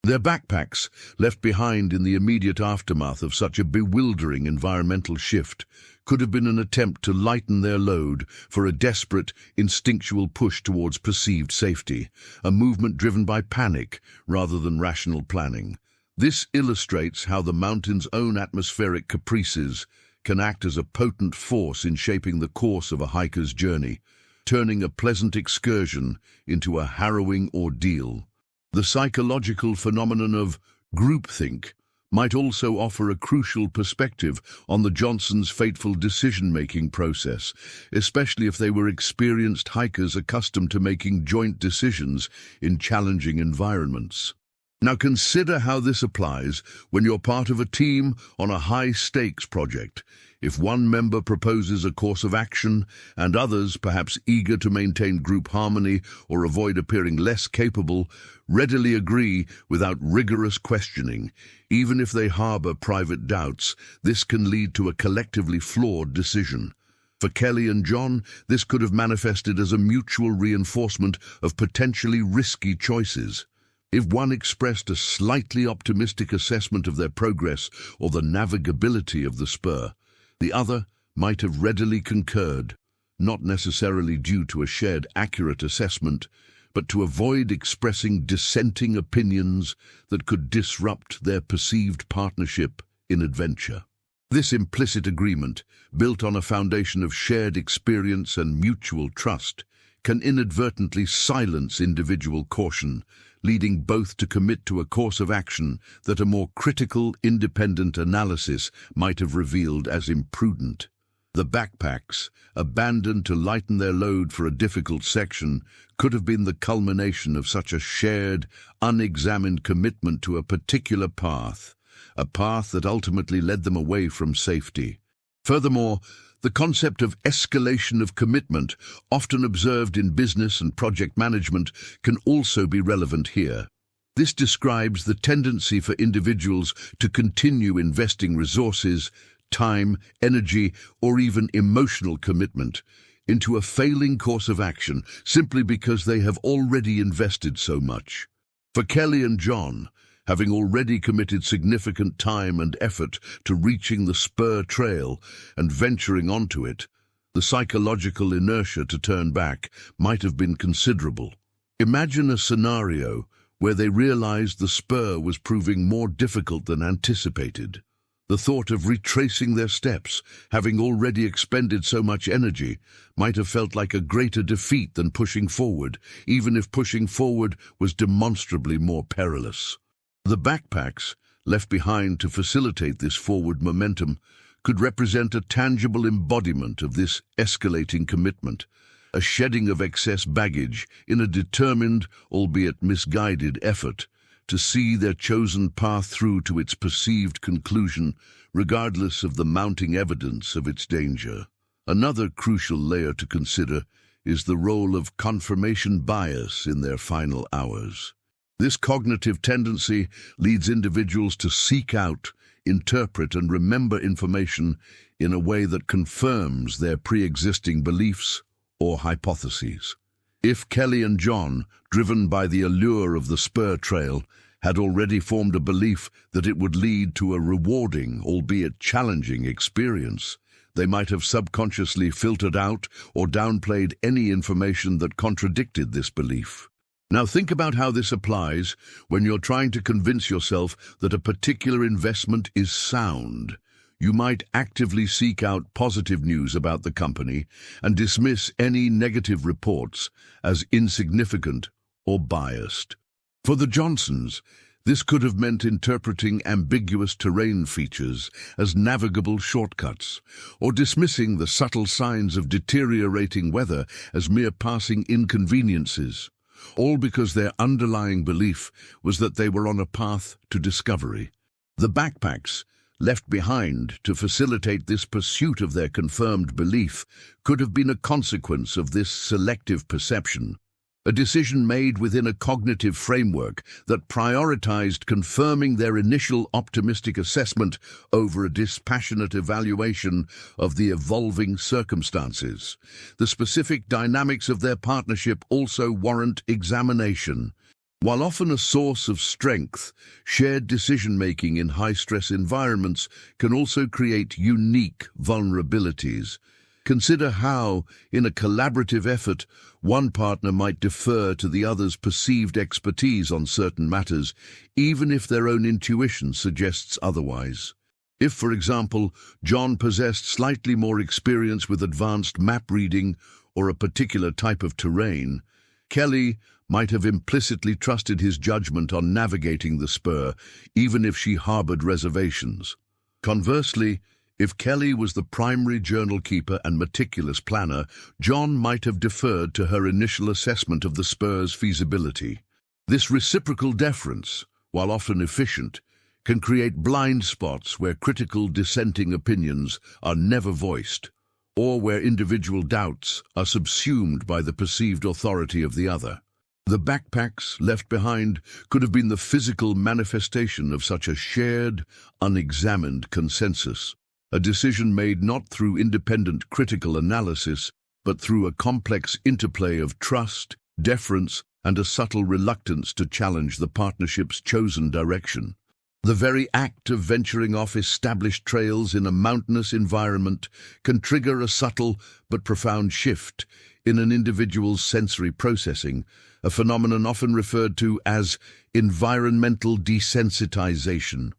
Their backpacks, left behind in the immediate aftermath of such a bewildering environmental shift, could have been an attempt to lighten their load for a desperate, instinctual push towards perceived safety, a movement driven by panic rather than rational planning. This illustrates how the mountain's own atmospheric caprices can act as a potent force in shaping the course of a hiker's journey, turning a pleasant excursion into a harrowing ordeal. The psychological phenomenon of groupthink might also offer a crucial perspective on the Johnsons' fateful decision-making process, especially if they were experienced hikers accustomed to making joint decisions in challenging environments. Now consider how this applies when you're part of a team on a high-stakes project. If one member proposes a course of action and others, perhaps eager to maintain group harmony or avoid appearing less capable, readily agree without rigorous questioning, even if they harbor private doubts, this can lead to a collectively flawed decision. For Kelly and John, this could have manifested as a mutual reinforcement of potentially risky choices. If one expressed a slightly optimistic assessment of their progress or the navigability of the spur, the other might have readily concurred, not necessarily due to a shared accurate assessment, but to avoid expressing dissenting opinions that could disrupt their perceived partnership in adventure. This implicit agreement, built on a foundation of shared experience and mutual trust, can inadvertently silence individual caution, leading both to commit to a course of action that a more critical, independent analysis might have revealed as imprudent. The backpacks, abandoned to lighten their load for a difficult section, could have been the culmination of such a shared, unexamined commitment to a particular path, a path that ultimately led them away from safety. Furthermore, the concept of escalation of commitment, often observed in business and project management, can also be relevant here. This describes the tendency for individuals to continue investing resources, time, energy, or even emotional commitment into a failing course of action simply because they have already invested so much. For Kelly and John, having already committed significant time and effort to reaching the spur trail and venturing onto it, the psychological inertia to turn back might have been considerable. Imagine a scenario where they realized the spur was proving more difficult than anticipated. The thought of retracing their steps, having already expended so much energy, might have felt like a greater defeat than pushing forward, even if pushing forward was demonstrably more perilous. The backpacks, left behind to facilitate this forward momentum, could represent a tangible embodiment of this escalating commitment, a shedding of excess baggage in a determined, albeit misguided, effort to see their chosen path through to its perceived conclusion, regardless of the mounting evidence of its danger. Another crucial layer to consider is the role of confirmation bias in their final hours. This cognitive tendency leads individuals to seek out, interpret, and remember information in a way that confirms their pre-existing beliefs or hypotheses. If Kelly and John, driven by the allure of the spur trail, had already formed a belief that it would lead to a rewarding, albeit challenging, experience, they might have subconsciously filtered out or downplayed any information that contradicted this belief. Now think about how this applies when you're trying to convince yourself that a particular investment is sound. You might actively seek out positive news about the company and dismiss any negative reports as insignificant or biased. For the Johnsons, this could have meant interpreting ambiguous terrain features as navigable shortcuts, or dismissing the subtle signs of deteriorating weather as mere passing inconveniences, all because their underlying belief was that they were on a path to discovery. The backpacks, left behind to facilitate this pursuit of their confirmed belief, could have been a consequence of this selective perception, a decision made within a cognitive framework that prioritized confirming their initial optimistic assessment over a dispassionate evaluation of the evolving circumstances. The specific dynamics of their partnership also warrant examination. While often a source of strength, shared decision-making in high-stress environments can also create unique vulnerabilities. Consider how, in a collaborative effort, one partner might defer to the other's perceived expertise on certain matters, even if their own intuition suggests otherwise. If, for example, John possessed slightly more experience with advanced map reading or a particular type of terrain, Kelly might have implicitly trusted his judgment on navigating the spur, even if she harbored reservations. Conversely, if Kelly was the primary journal keeper and meticulous planner, John might have deferred to her initial assessment of the spur's feasibility. This reciprocal deference, while often efficient, can create blind spots where critical dissenting opinions are never voiced, or where individual doubts are subsumed by the perceived authority of the other. The backpacks left behind could have been the physical manifestation of such a shared, unexamined consensus, a decision made not through independent critical analysis, but through a complex interplay of trust, deference, and a subtle reluctance to challenge the partnership's chosen direction. The very act of venturing off established trails in a mountainous environment can trigger a subtle but profound shift in an individual's sensory processing, a phenomenon often referred to as environmental desensitization.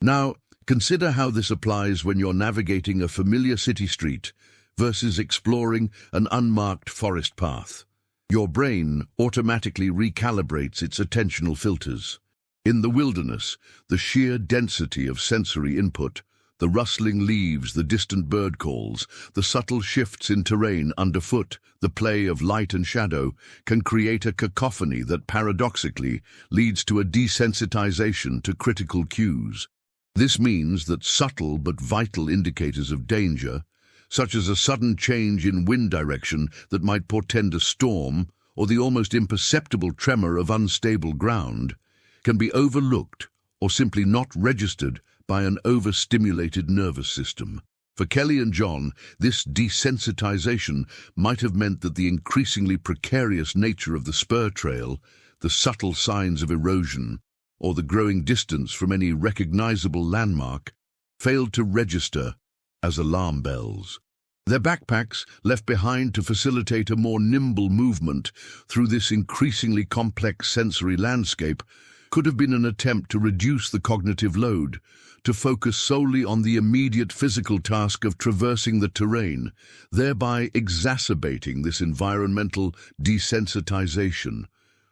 Now, consider how this applies when you're navigating a familiar city street versus exploring an unmarked forest path. Your brain automatically recalibrates its attentional filters. In the wilderness, the sheer density of sensory input, the rustling leaves, the distant bird calls, the subtle shifts in terrain underfoot, the play of light and shadow, can create a cacophony that paradoxically leads to a desensitization to critical cues. This means that subtle but vital indicators of danger, such as a sudden change in wind direction that might portend a storm, or the almost imperceptible tremor of unstable ground, can be overlooked or simply not registered by an overstimulated nervous system. For Kelly and John, this desensitization might have meant that the increasingly precarious nature of the spur trail, the subtle signs of erosion, or the growing distance from any recognizable landmark failed to register as alarm bells. Their backpacks, left behind to facilitate a more nimble movement through this increasingly complex sensory landscape, could have been an attempt to reduce the cognitive load, to focus solely on the immediate physical task of traversing the terrain, thereby exacerbating this environmental desensitization.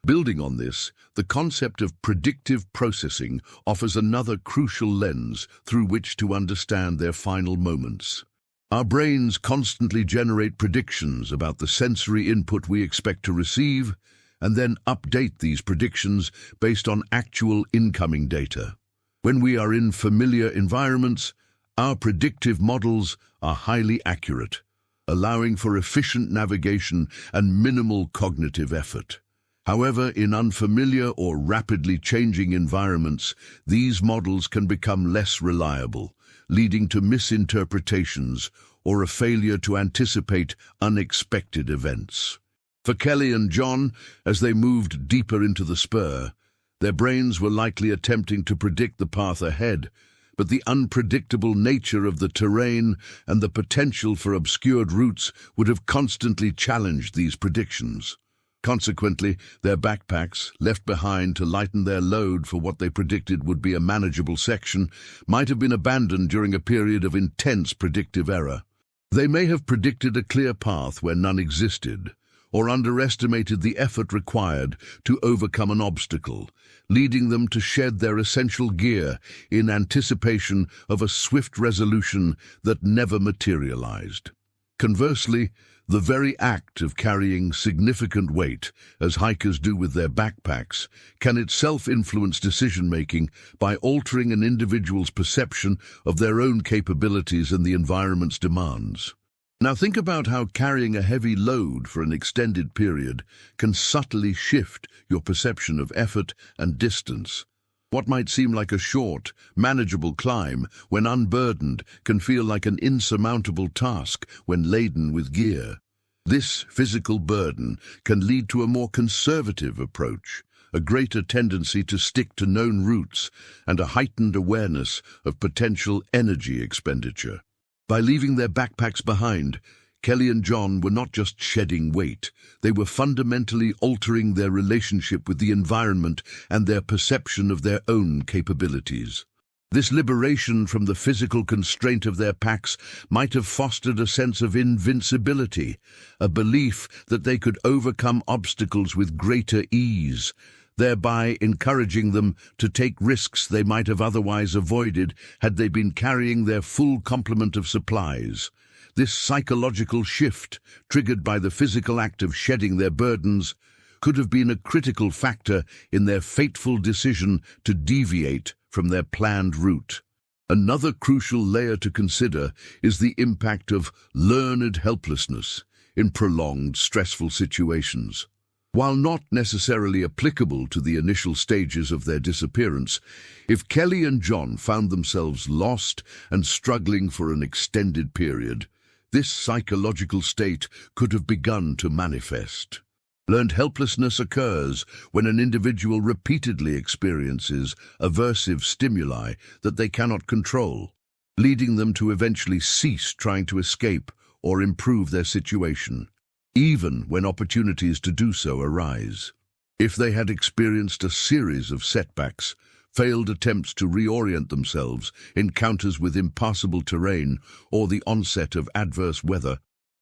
Building on this, the concept of predictive processing offers another crucial lens through which to understand their final moments. Our brains constantly generate predictions about the sensory input we expect to receive, and then update these predictions based on actual incoming data. When we are in familiar environments, our predictive models are highly accurate, allowing for efficient navigation and minimal cognitive effort. However, in unfamiliar or rapidly changing environments, these models can become less reliable, leading to misinterpretations or a failure to anticipate unexpected events. For Kelly and John, as they moved deeper into the spur, their brains were likely attempting to predict the path ahead, but the unpredictable nature of the terrain and the potential for obscured routes would have constantly challenged these predictions. Consequently, their backpacks, left behind to lighten their load for what they predicted would be a manageable section, might have been abandoned during a period of intense predictive error. They may have predicted a clear path where none existed, or underestimated the effort required to overcome an obstacle, leading them to shed their essential gear in anticipation of a swift resolution that never materialized. Conversely, the very act of carrying significant weight, as hikers do with their backpacks, can itself influence decision-making by altering an individual's perception of their own capabilities and the environment's demands. Now think about how carrying a heavy load for an extended period can subtly shift your perception of effort and distance. What might seem like a short, manageable climb, when unburdened, can feel like an insurmountable task when laden with gear. This physical burden can lead to a more conservative approach, a greater tendency to stick to known routes, and a heightened awareness of potential energy expenditure. By leaving their backpacks behind, Kelly and John were not just shedding weight, they were fundamentally altering their relationship with the environment and their perception of their own capabilities. This liberation from the physical constraint of their packs might have fostered a sense of invincibility, a belief that they could overcome obstacles with greater ease, thereby encouraging them to take risks they might have otherwise avoided had they been carrying their full complement of supplies. This psychological shift, triggered by the physical act of shedding their burdens, could have been a critical factor in their fateful decision to deviate from their planned route. Another crucial layer to consider is the impact of learned helplessness in prolonged, stressful situations. While not necessarily applicable to the initial stages of their disappearance, if Kelly and John found themselves lost and struggling for an extended period, this psychological state could have begun to manifest. Learned helplessness occurs when an individual repeatedly experiences aversive stimuli that they cannot control, leading them to eventually cease trying to escape or improve their situation, even when opportunities to do so arise. If they had experienced a series of setbacks, failed attempts to reorient themselves, encounters with impassable terrain, or the onset of adverse weather,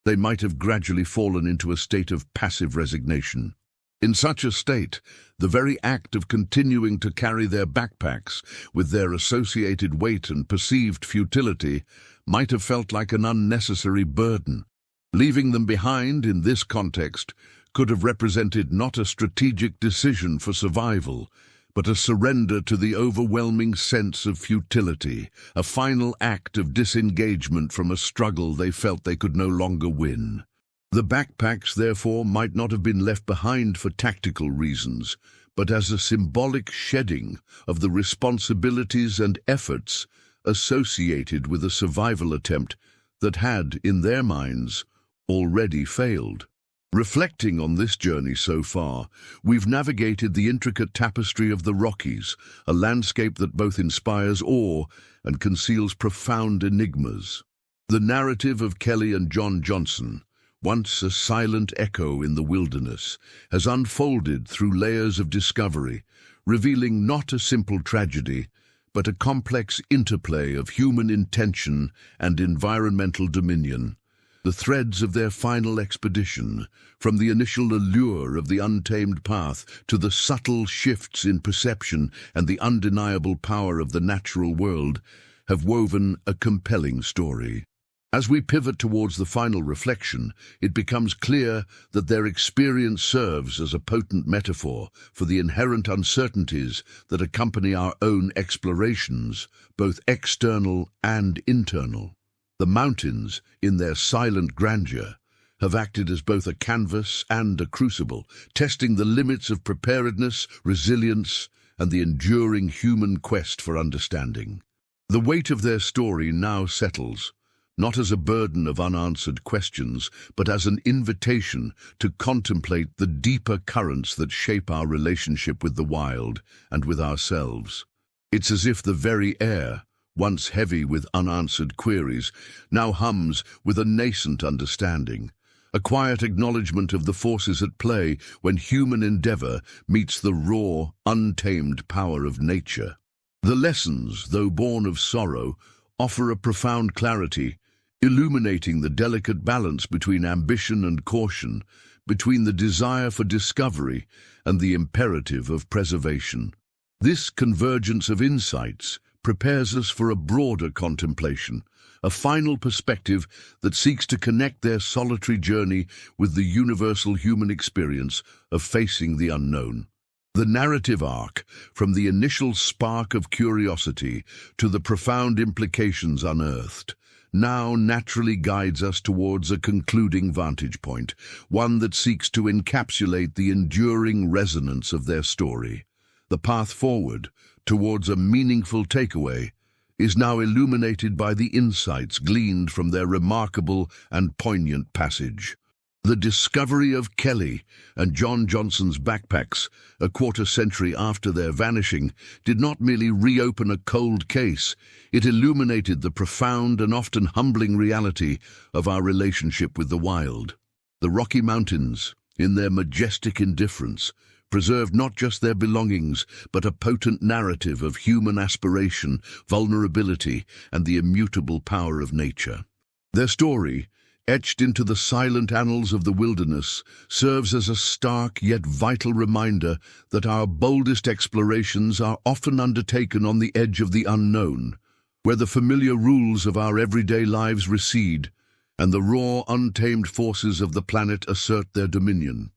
they might have gradually fallen into a state of passive resignation. In such a state, the very act of continuing to carry their backpacks with their associated weight and perceived futility might have felt like an unnecessary burden. Leaving them behind in this context could have represented not a strategic decision for survival, but a surrender to the overwhelming sense of futility, a final act of disengagement from a struggle they felt they could no longer win. The backpacks, therefore, might not have been left behind for tactical reasons, but as a symbolic shedding of the responsibilities and efforts associated with a survival attempt that had, in their minds, already failed. Reflecting on this journey so far, we've navigated the intricate tapestry of the Rockies, a landscape that both inspires awe and conceals profound enigmas. The narrative of Kelly and John Johnson, once a silent echo in the wilderness, has unfolded through layers of discovery, revealing not a simple tragedy, but a complex interplay of human intention and environmental dominion. The threads of their final expedition, from the initial allure of the untamed path to the subtle shifts in perception and the undeniable power of the natural world, have woven a compelling story. As we pivot towards the final reflection, it becomes clear that their experience serves as a potent metaphor for the inherent uncertainties that accompany our own explorations, both external and internal. The mountains, in their silent grandeur, have acted as both a canvas and a crucible, testing the limits of preparedness, resilience, and the enduring human quest for understanding. The weight of their story now settles, not as a burden of unanswered questions, but as an invitation to contemplate the deeper currents that shape our relationship with the wild and with ourselves. It's as if the very air, once heavy with unanswered queries, now hums with a nascent understanding, a quiet acknowledgement of the forces at play when human endeavor meets the raw, untamed power of nature. The lessons, though born of sorrow, offer a profound clarity, illuminating the delicate balance between ambition and caution, between the desire for discovery and the imperative of preservation. This convergence of insights prepares us for a broader contemplation, a final perspective that seeks to connect their solitary journey with the universal human experience of facing the unknown. The narrative arc, from the initial spark of curiosity to the profound implications unearthed, now naturally guides us towards a concluding vantage point, one that seeks to encapsulate the enduring resonance of their story. The path forward, towards a meaningful takeaway, is now illuminated by the insights gleaned from their remarkable and poignant passage. The discovery of Kelly and John Johnson's backpacks, a quarter-century after their vanishing, did not merely reopen a cold case, it illuminated the profound and often humbling reality of our relationship with the wild. The Rocky Mountains, in their majestic indifference, preserved not just their belongings, but a potent narrative of human aspiration, vulnerability, and the immutable power of nature. Their story, etched into the silent annals of the wilderness, serves as a stark yet vital reminder that our boldest explorations are often undertaken on the edge of the unknown, where the familiar rules of our everyday lives recede, and the raw, untamed forces of the planet assert their dominion.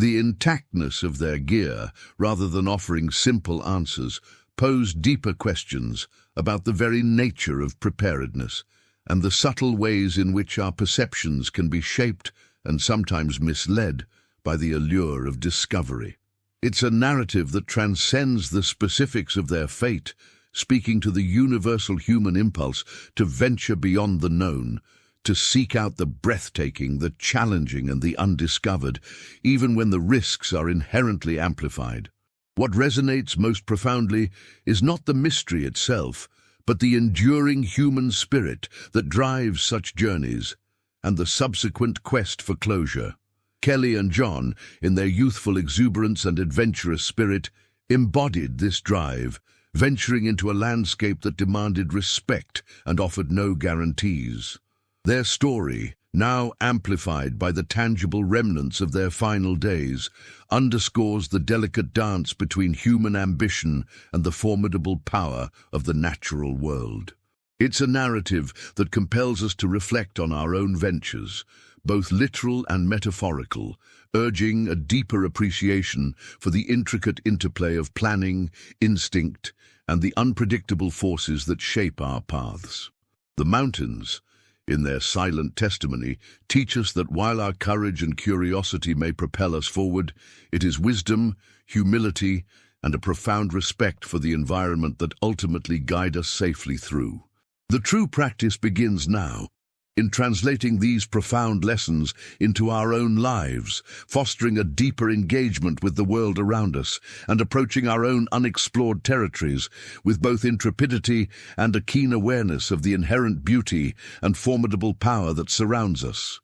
The intactness of their gear, rather than offering simple answers, pose deeper questions about the very nature of preparedness, and the subtle ways in which our perceptions can be shaped and sometimes misled by the allure of discovery. It's a narrative that transcends the specifics of their fate, speaking to the universal human impulse to venture beyond the known, to seek out the breathtaking, the challenging, and the undiscovered, even when the risks are inherently amplified. What resonates most profoundly is not the mystery itself, but the enduring human spirit that drives such journeys, and the subsequent quest for closure. Kelly and John, in their youthful exuberance and adventurous spirit, embodied this drive, venturing into a landscape that demanded respect and offered no guarantees. Their story, now amplified by the tangible remnants of their final days, underscores the delicate dance between human ambition and the formidable power of the natural world. It's a narrative that compels us to reflect on our own ventures, both literal and metaphorical, urging a deeper appreciation for the intricate interplay of planning, instinct, and the unpredictable forces that shape our paths. The mountains, in their silent testimony, teach us that while our courage and curiosity may propel us forward, it is wisdom, humility, and a profound respect for the environment that ultimately guide us safely through. The true practice begins now, in translating these profound lessons into our own lives, fostering a deeper engagement with the world around us, and approaching our own unexplored territories with both intrepidity and a keen awareness of the inherent beauty and formidable power that surrounds us.